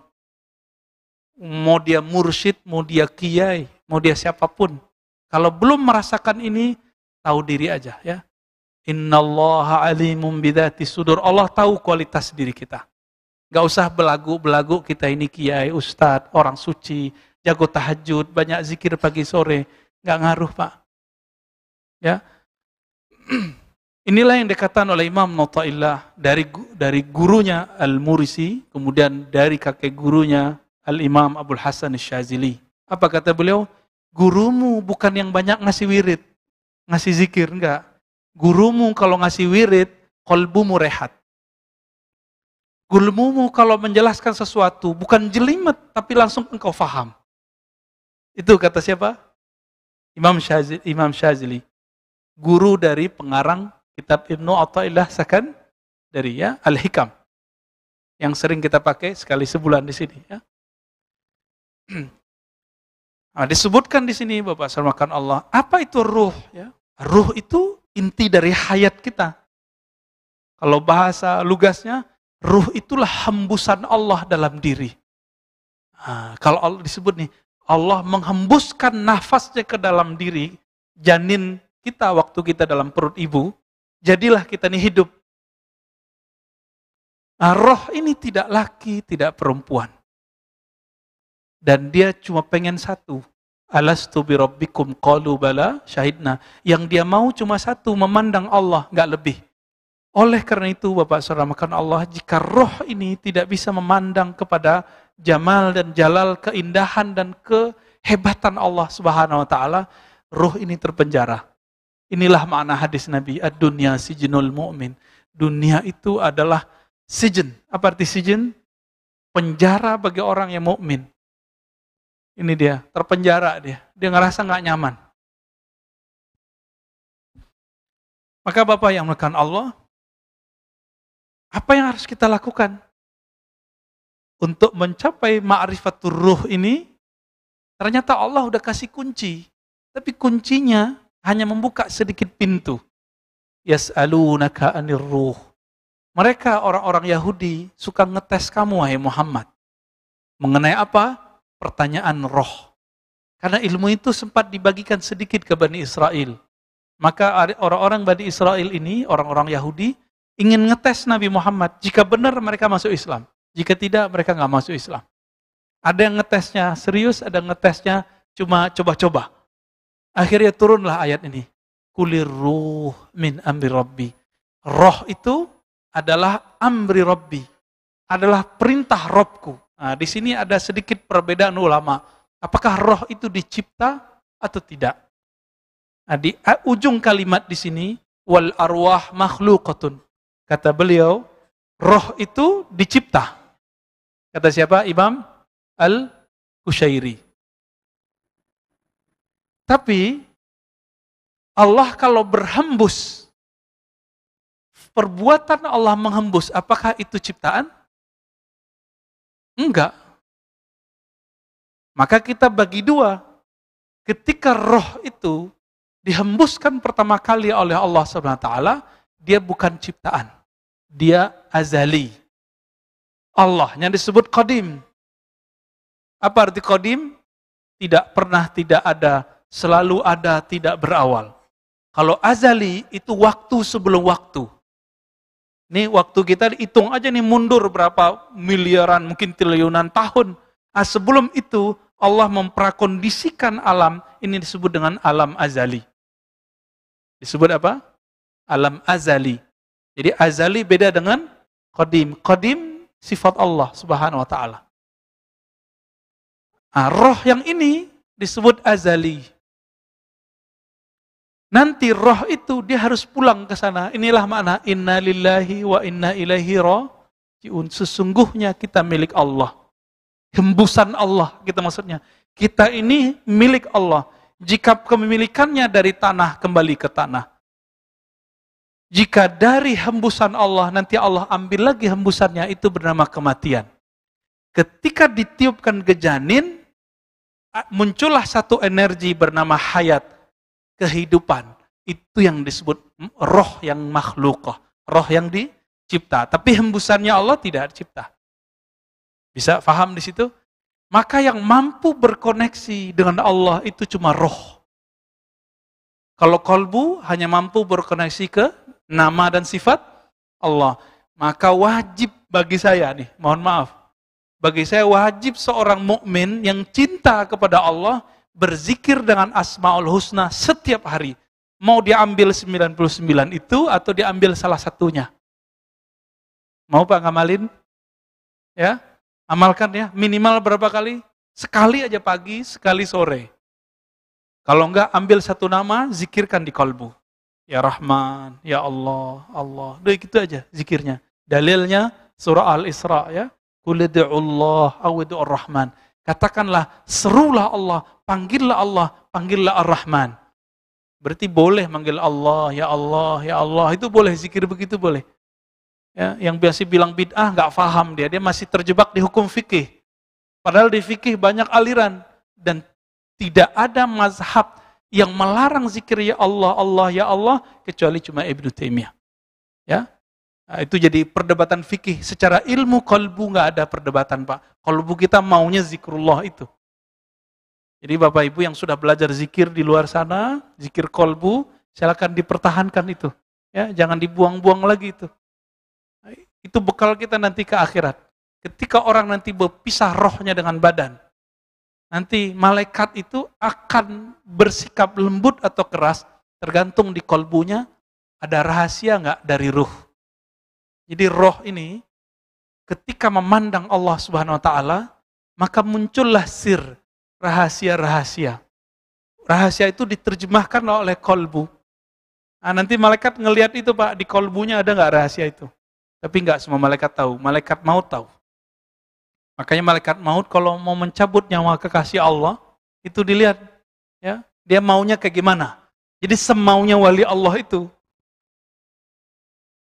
Mau dia mursyid, mau dia kiai, mau dia siapapun. Kalau belum merasakan ini, tahu diri aja ya. Innallaha alimun bidzati sudur. Allah tahu kualitas diri kita. Gak usah belagu-belagu kita ini kiai, ustadz, orang suci, jago tahajud, banyak zikir pagi sore. Gak ngaruh Pak. Ya. Inilah yang dikatakan oleh Imam Nauta'illah dari gurunya Al-Murisi, kemudian dari kakek gurunya Al-Imam Abdul Hasan Asy-Syadzili. Apa kata beliau? Gurumu bukan yang banyak ngasih wirid, ngasih zikir, enggak. Gurumu kalau ngasih wirid, kolbumu rehat. Gurumu kalau menjelaskan sesuatu, bukan jelimet, tapi langsung engkau faham. Itu kata siapa? Imam Syadzili. Guru dari pengarang kitab Ibnu Athaillah Sakan dari ya Al-Hikam. Yang sering kita pakai sekali sebulan di sini ya. Nah, disebutkan di sini Bapak Sarmakan Allah, apa itu ruh ya? Ruh itu inti dari hayat kita. Kalau bahasa lugasnya, ruh itulah hembusan Allah dalam diri. Nah, kalau Allah disebut nih, Allah menghembuskan nafasnya ke dalam diri janin kita waktu kita dalam perut ibu, jadilah kita ini hidup. Nah, roh ini tidak laki, tidak perempuan. Dan dia cuma pengen satu. Alastu bi rabbikum qalu bala syahidna. Yang dia mau cuma satu, memandang Allah, nggak lebih. Oleh karena itu Bapak Saudara makan Allah, jika roh ini tidak bisa memandang kepada jamal dan jalal, keindahan dan kehebatan Allah Subhanahu wa taala, roh ini terpenjara. Inilah makna hadis Nabi, ad-dunya sijnul mu'min. Dunia itu adalah sijin. Apa arti sijin? Penjara bagi orang yang mukmin. Ini dia, terpenjara dia. Dia ngerasa nggak nyaman. Maka Bapak yang melakukan Allah, apa yang harus kita lakukan? Untuk mencapai ma'rifatur ruh ini, ternyata Allah udah kasih kunci. Tapi kuncinya hanya membuka sedikit pintu. Yas'alunaka 'anir ruh. Mereka orang-orang Yahudi suka ngetes kamu wahai Muhammad. Mengenai apa? Pertanyaan roh. Karena ilmu itu sempat dibagikan sedikit ke Bani Israel. Maka orang-orang Bani Israel ini, orang-orang Yahudi, ingin ngetes Nabi Muhammad. Jika benar mereka masuk Islam. Jika tidak mereka nggak masuk Islam. Ada yang ngetesnya serius, ada yang ngetesnya cuma coba-coba. Akhirnya turunlah ayat ini. Kulir ruh min amri rabbi. Roh itu adalah amri rabbi. Adalah perintah Robku. Nah, di sini ada sedikit perbedaan ulama. Apakah roh itu dicipta atau tidak? Nah, di ujung kalimat di sini, wal arwah makhluqatun. Kata beliau, roh itu dicipta. Kata siapa? Imam Al-Qushairi. Tapi Allah kalau berhembus, perbuatan Allah menghembus, apakah itu ciptaan? Enggak. Maka kita bagi dua. Ketika roh itu dihembuskan pertama kali oleh Allah SWT, dia bukan ciptaan. Dia azali. Allah yang disebut qadim. Apa arti qadim? Tidak pernah tidak ada, selalu ada, tidak berawal. Kalau azali itu waktu sebelum waktu. Nih waktu kita hitung aja nih mundur berapa miliaran, mungkin triliunan tahun. Nah, sebelum itu Allah memprakondisikan alam, ini disebut dengan alam azali. Disebut apa? Alam azali. Jadi azali beda dengan qadim. Qadim sifat Allah Subhanahu wa taala. Nah, roh yang ini disebut azali. Nanti roh itu dia harus pulang ke sana. Inilah makna inna lillahi wa inna ilaihi raji'un. Sesungguhnya kita milik Allah. Hembusan Allah kita maksudnya. Kita ini milik Allah. Jika kepemilikannya dari tanah kembali ke tanah. Jika dari hembusan Allah nanti Allah ambil lagi hembusannya, itu bernama kematian. Ketika ditiupkan ke janin, muncullah satu energi bernama hayat, kehidupan. Itu yang disebut roh yang makhlukah, roh yang dicipta. Tapi hembusannya Allah tidak dicipta. Bisa paham di situ? Maka yang mampu berkoneksi dengan Allah itu cuma roh. Kalau kolbu hanya mampu berkoneksi ke nama dan sifat Allah. Maka wajib bagi saya nih, mohon maaf. Bagi saya wajib seorang mukmin yang cinta kepada Allah berzikir dengan Asmaul Husna setiap hari. Mau diambil 99 itu atau diambil salah satunya. Mau Pak ngamalin? Ya, amalkan ya. Minimal berapa kali? Sekali aja pagi, sekali sore. Kalau enggak, ambil satu nama, zikirkan di kolbu. Ya Rahman, Ya Allah, Allah. Udah gitu aja zikirnya. Dalilnya surah Al-Isra ya. Qul ud'ullaha aw ud'ur Rahman. Katakanlah, serulah Allah, panggillah Ar-Rahman. Berarti boleh manggil Allah, Ya Allah, Ya Allah. Itu boleh, zikir begitu boleh. Ya, yang biasa bilang bid'ah nggak paham dia masih terjebak di hukum fikih. Padahal di fikih banyak aliran dan tidak ada mazhab yang melarang zikir ya Allah, Allah, ya Allah kecuali cuma Ibnu Taimiyah. Ya, nah, itu jadi perdebatan fikih. Secara ilmu kolbu nggak ada perdebatan Pak. Kolbu kita maunya zikrullah itu. Jadi Bapak Ibu yang sudah belajar zikir di luar sana, zikir kolbu, silakan dipertahankan itu. Ya, jangan dibuang-buang lagi itu. Itu bekal kita nanti ke akhirat. Ketika orang nanti berpisah rohnya dengan badan, nanti malaikat itu akan bersikap lembut atau keras, tergantung di kolbunya, ada rahasia nggak dari ruh. Jadi roh ini, ketika memandang Allah Subhanahu Wa Taala, maka muncullah sir, rahasia-rahasia. Rahasia itu diterjemahkan oleh kolbu. Nah, nanti malaikat ngelihat itu Pak, di kolbunya ada nggak rahasia itu? Tapi nggak semua malaikat tahu, malaikat maut tahu. Makanya malaikat maut kalau mau mencabut nyawa kekasih Allah, itu dilihat, ya dia maunya kayak gimana. Jadi semaunya wali Allah itu.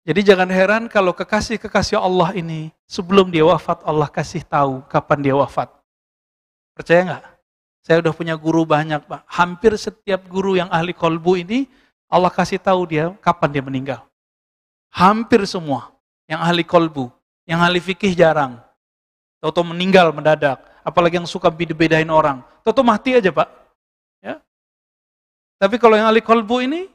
Jadi jangan heran kalau kekasih-kekasih Allah ini, sebelum dia wafat, Allah kasih tahu kapan dia wafat. Percaya nggak? Saya udah punya guru banyak Pak. Hampir setiap guru yang ahli kolbu ini, Allah kasih tahu dia kapan dia meninggal. Hampir semua. Yang ahli kolbu, yang ahli fikih jarang. Toto meninggal mendadak, apalagi yang suka beda-bedain orang. Toto mati aja Pak. Ya. Tapi kalau yang ahli kolbu ini,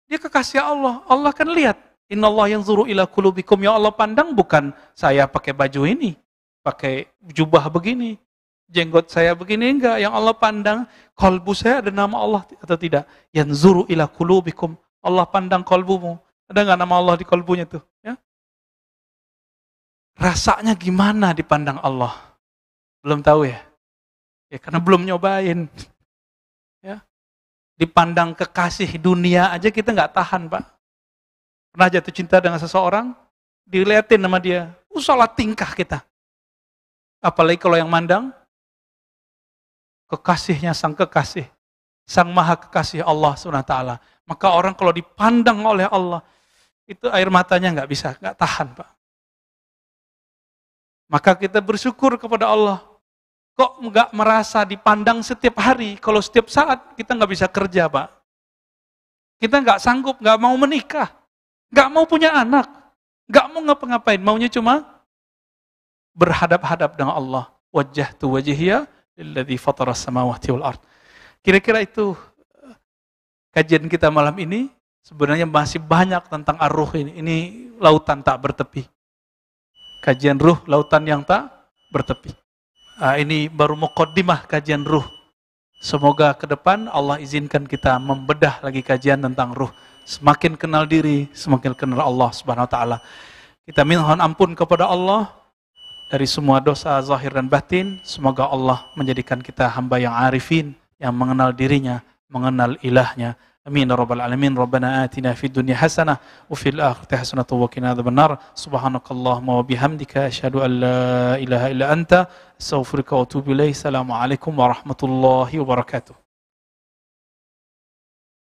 dia kekasih Allah. Allah kan lihat. Innallaha yanzuru ila qulubikum. Ya Allah pandang bukan saya pakai baju ini, pakai jubah begini, jenggot saya begini, enggak. Yang Allah pandang, kolbu saya ada nama Allah atau tidak. Yanzuru ila qulubikum. Allah pandang kolbumu. Ada nggak nama Allah di kolbunya tuh? Ya. Rasanya gimana dipandang Allah? Belum tahu ya? Ya karena belum nyobain. Ya. Dipandang kekasih dunia aja kita nggak tahan Pak. Pernah jatuh cinta dengan seseorang, dilihatin sama dia, salah tingkah kita. Apalagi kalau yang mandang, kekasihnya sang kekasih, sang maha kekasih Allah SWT. Maka orang kalau dipandang oleh Allah, itu air matanya nggak bisa, nggak tahan Pak. Maka kita bersyukur kepada Allah. Kok nggak merasa dipandang setiap hari? Kalau setiap saat kita nggak bisa kerja Pak. Kita nggak sanggup, nggak mau menikah, nggak mau punya anak, nggak mau ngapa-ngapain. Maunya cuma berhadap-hadap dengan Allah. Wajjahtu wajhiya lilladzi fataras samawati wal ard. Kira-kira itu kajian kita malam ini. Sebenarnya masih banyak tentang ar-ruh ini. Ini lautan tak bertepi. Kajian ruh, lautan yang tak bertepi. Ini baru muqaddimah kajian ruh. Semoga ke depan Allah izinkan kita membedah lagi kajian tentang ruh. Semakin kenal diri, semakin kenal Allah Subhanahu Wa Taala. Kita mohon ampun kepada Allah dari semua dosa zahir dan batin. Semoga Allah menjadikan kita hamba yang arifin, yang mengenal dirinya, mengenal ilahnya. Amin ya rabbal alamin. Rabbana atina fid dunya hasanah wa fil akhirati hasanah wa qina adzabannar. Subhanakallahumma wa bihamdika asyhadu an la ilaha illa anta astaghfiruka wa atubu ilaik. Assalamualaikum warahmatullahi wabarakatuh.